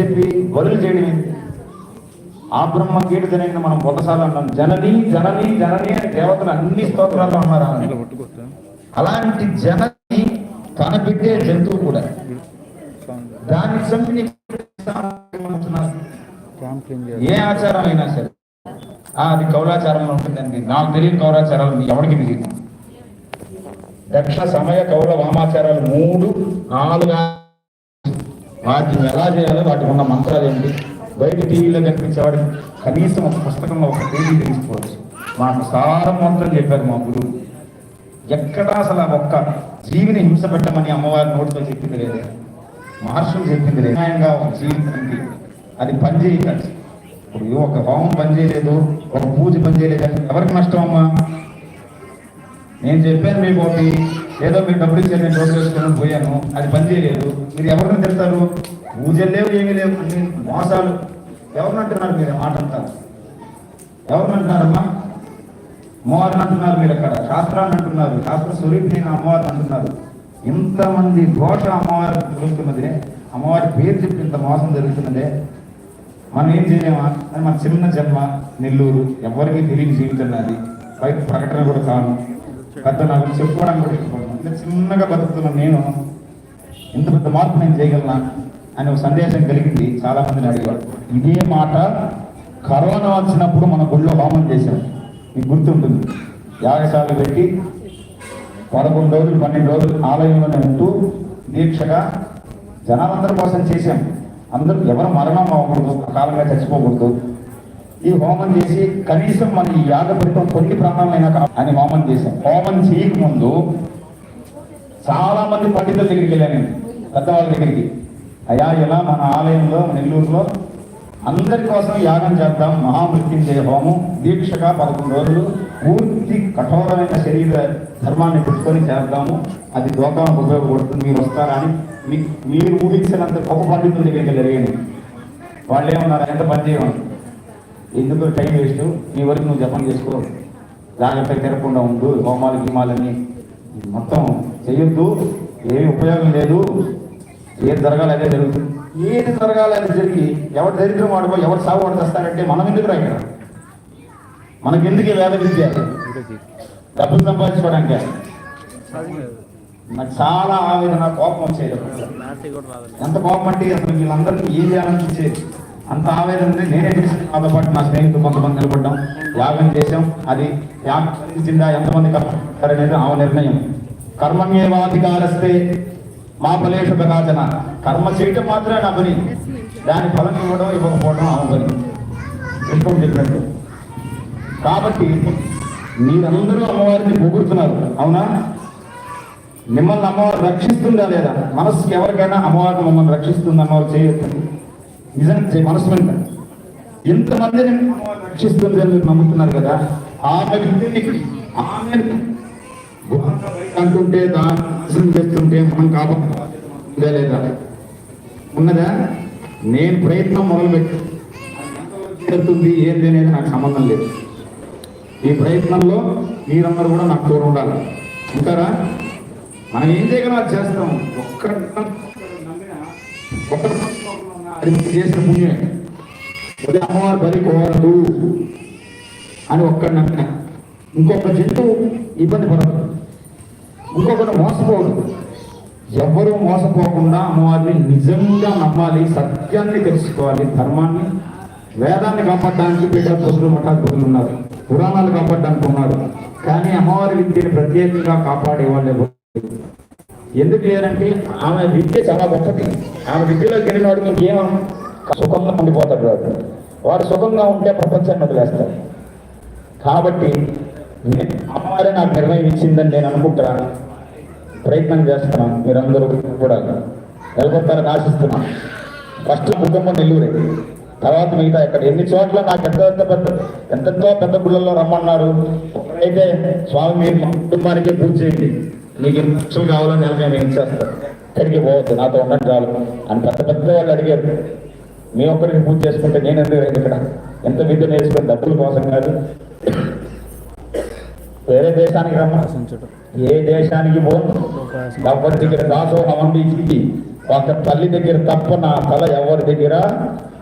చెప్పి బదులు చేయడం ఏంటి? ఆ బ్రహ్మ కీర్తనని మనం ఒకసారి అన్నాం, జనని జనని జనని అని దేవతలు అన్ని స్తోత్రాలు అన్నారు. అలాంటి జనని తన బిడ్డే జంతువు కూడా దాన్ని చంపి ఏ ఆచారం అయినా సరే అది కౌలాచారంలో ఉంటుందండి. నాకు తెలియని కౌలాచారాలు ఎవరికి తెలియదు. దక్ష సమయ కౌల వామాచారాలు 3, 4 వాటిని ఎలా చేయాలో వాటికి ఉన్న మంత్రాలు ఏంటి బయట టీవీలో కనిపించేవాడు కనీసం ఒక పుస్తకంలో ఒక పేజీ తెలుసుకోవచ్చు. మాకు సారం మంత్రం చెప్పారు మా గురువు. ఎక్కడా అసలు ఒక్క జీవిని హింస పెట్టమని అమ్మవారి నోటితో చెప్పింది లేదే, మహర్షులు చెప్పింది లేదు. న్యాయంగా ఒక జీవితానికి అది పనిచేయదు. ఇప్పుడు ఒక హోమం పనిచేయలేదు, ఒక పూజ పనిచేయలేదు అంటే ఎవరికి నష్టం అమ్మా? నేను చెప్పాను మీకు ఒకటి, ఏదో మీరు డబ్బులు ఇచ్చారు, నేను డబ్బులు వేసుకొని పోయాను, అది పనిచేయలేదు, మీరు ఎవరిని తిడతారు? పూజలు లేవు, ఏమీ లేవు, అన్ని మోసాలు. ఎవరిని అంటున్నారు మీరు? మాట అంటారు. ఎవరిని అంటున్నారమ్మా? అమ్మవారిని అంటున్నారు మీరు. అక్కడ శాస్త్రాన్ని అంటున్నారు, శాస్త్ర స్వరూపిణి అమ్మవారిని అంటున్నారు. ఇంతమంది ఘోష అమ్మవారి జరుగుతున్నదే, అమ్మవారి పేరు చెప్పి ఇంత మోసం జరుగుతున్నదే. మనం ఏం చేయలేమా? అని మన చిన్న జన్మ నెల్లూరు, ఎవరికి తెలియని జీవితం అది, బయట ప్రకటన కూడా కాను, పెద్ద నాకు చెప్పుకోవడానికి కూడా ఇష్టపడను. ఇంత చిన్నగా బతుకుతున్నాను నేను, ఇంత పెద్ద మార్పు నేను చేయగలనా అని ఒక సందేశం కలిగింది. చాలా మందిని అడిగారు. ఇదే మాట కరోనా వచ్చినప్పుడు మన గుళ్ళో హోమం చేశాం, మీకు గుర్తుంటుంది. యాగశాల పెట్టి 11 రోజులు 12 రోజులు ఆలయంలోనే ఉంటూ దీక్షగా జనాలందరి కోసం చేశాం. అందరూ ఎవరు మరణం అవ్వకూడదు, కాలంగా చచ్చిపోకూడదు. ఈ హోమం చేసి కనీసం మన ఈ యాగ ఫలితం కొన్ని ప్రాణాలైనా అని హోమం చేశాం. హోమం చేయకముందు చాలా మంది పండితుల దగ్గరికి వెళ్ళాను, పెద్దవాళ్ళ దగ్గరికి. అయ్యా, ఇలా మన ఆలయంలో నెల్లూరులో అందరి కోసం యాగం చేద్దాం, మహామృత్యుంజయ హోమం దీక్షగా 11 రోజులు పూర్తి కఠోరమైన శరీర ధర్మాన్ని పెట్టుకొని చేద్దాము, అది లోకానికి ఉపయోగపడుతుంది, మీరు వస్తారా అని మీరు ఊహించినంత గొప్ప పండితుల దగ్గరికి వెళ్ళారు. వాళ్ళు ఏమన్నారు? ఎంత పని చేయమని, ఎందుకు టైం వేస్ట్, నీ వరకు నువ్వు జపం చేసుకో, జాగ్రత్తగా తిరగకుండా ఉండు, హోమాలు గిమాలని మొత్తం చేయొద్దు, ఏమి ఉపయోగం లేదు, ఏది జరగాలి అదే జరుగుతుంది. ఏది జరగాలి అది జరిగి ఎవరు దరిద్రం వాడుకో, ఎవరు సాగు వాడు వస్తారంటే మనం ఎందుకు రా ఇక్కడ? మనకెందుకు వేద విద్య? డబ్బులు సంపాదించుకోవడానికి. నాకు చాలా ఆవేదన, కోపం వచ్చేది. ఎంత కోపం అంటే అసలు వీళ్ళందరికీ ఏం చేయాలనిపించేది, అంత ఆవేదన ఉంది. నేనే తెలిసిన నాతో పాటు నా స్నేహితులు కొంతమంది నిలబడ్డాం, యాగం చేసాం. అది యాగం ఫలించిందా, ఎంతమంది కర్మనేది ఆమె నిర్ణయం. కర్మణ్యేవాధికారస్తే మా ఫలేషు కదాచన. కర్మ చేయటం మాత్రమే నా పని, దాని ఫలం ఇవ్వడం ఇవ్వకపోవడం ఆమె పని, కృష్ణుడు చెప్పినట్టు. కాబట్టి మీరందరూ అమ్మవారిని పొగుడుతున్నారు, అవునా? మిమ్మల్ని అమ్మవారు రక్షిస్తుందా లేదా? మనసుకి ఎవరికైనా అమ్మవారిని మమ్మల్ని రక్షిస్తుంది, అమ్మవారు చేయొద్దు. నిజంగా మనసు వెంట ఇంతమందిని అమ్మవారు రక్షిస్తుంది అని మీరు నమ్ముతున్నారు కదా. ఆమె అంటుంటే దాన్ని చేస్తుంటే మనం కాపాడుతుందా లేదా? ఉన్నదా? నేను ప్రయత్నం మొదలుపెట్టి ఏంటి అనేది నాకు సంబంధం లేదు. ఈ ప్రయత్నంలో మీరందరూ కూడా నాకు తోడు ఉండాలి. ఉంటారా? మనం ఏం చేయగలం అది చేస్తాం. అది చేసిన పుణ్యమే. ఉదయం అమ్మవారు బలి కోరదు అని ఒక్కడు నమ్మిన, ఇంకొక జంతువు ఇబ్బంది పడదు, ఇంకొకటి మోసపోదు. ఎవరు మోసపోకుండా అమ్మవారిని నిజంగా నమ్మాలి, సత్యాన్ని తెలుసుకోవాలి, ధర్మాన్ని, వేదాన్ని కాపాడడానికి పీఠాధిపతులు మఠాధిపతులు ఉన్నారు, పురాణాలు కాపాడడానికి ఉన్నారు. కానీ అమ్మవారి విద్యని ప్రత్యేకంగా కాపాడే వాళ్ళు ఎందుకు లేదంటే ఆమె విద్య చాలా గొప్పది. ఆమె విద్యలోకి వెళ్ళిన వాడు ఇంకేమో సుఖంగా ఉండిపోతాడు. వాడు సుఖంగా ఉంటే ప్రపంచాన్ని వదిలేస్తాడు. కాబట్టి అమ్మవారే నాకు నిర్ణయం ఇచ్చిందని నేను అనుకుంటున్నాను, ప్రయత్నం చేస్తున్నాను. మీరందరూ కూడా నిలబడతారని ఆశిస్తున్నాను. ఫస్ట్ కుటుంబం నెల్లూరే, తర్వాత మిగతా ఎక్కడ ఎన్ని చోట్ల నాకు ఎంతెంతో పెద్ద గుళ్ళల్లో రమ్మన్నారు. ఒకరైతే స్వామి మీరు మా కుటుంబానికే పూజ చేయండి, మీకు ఎన్ని లక్షలు కావాలో నెలగా నేను ఇచ్చేస్తాను, ఎక్కడికి పోవద్దు, నాతో ఉండడం చాలు అని పెద్ద పెద్ద వాళ్ళు అడిగారు. మీ ఒక్కరికి పూజ చేసుకుంటే నేను ఎందుకు ఇక్కడ ఎంత విద్య నేర్చుకుని డబ్బుల కోసం కాదు. వేరే దేశానికి రమ్మా, ఏ దేశానికి పోను, ఎవరి దగ్గర దాసోహం అండి ఒక తల్లి దగ్గర తప్ప నా తల ఎవరి దగ్గర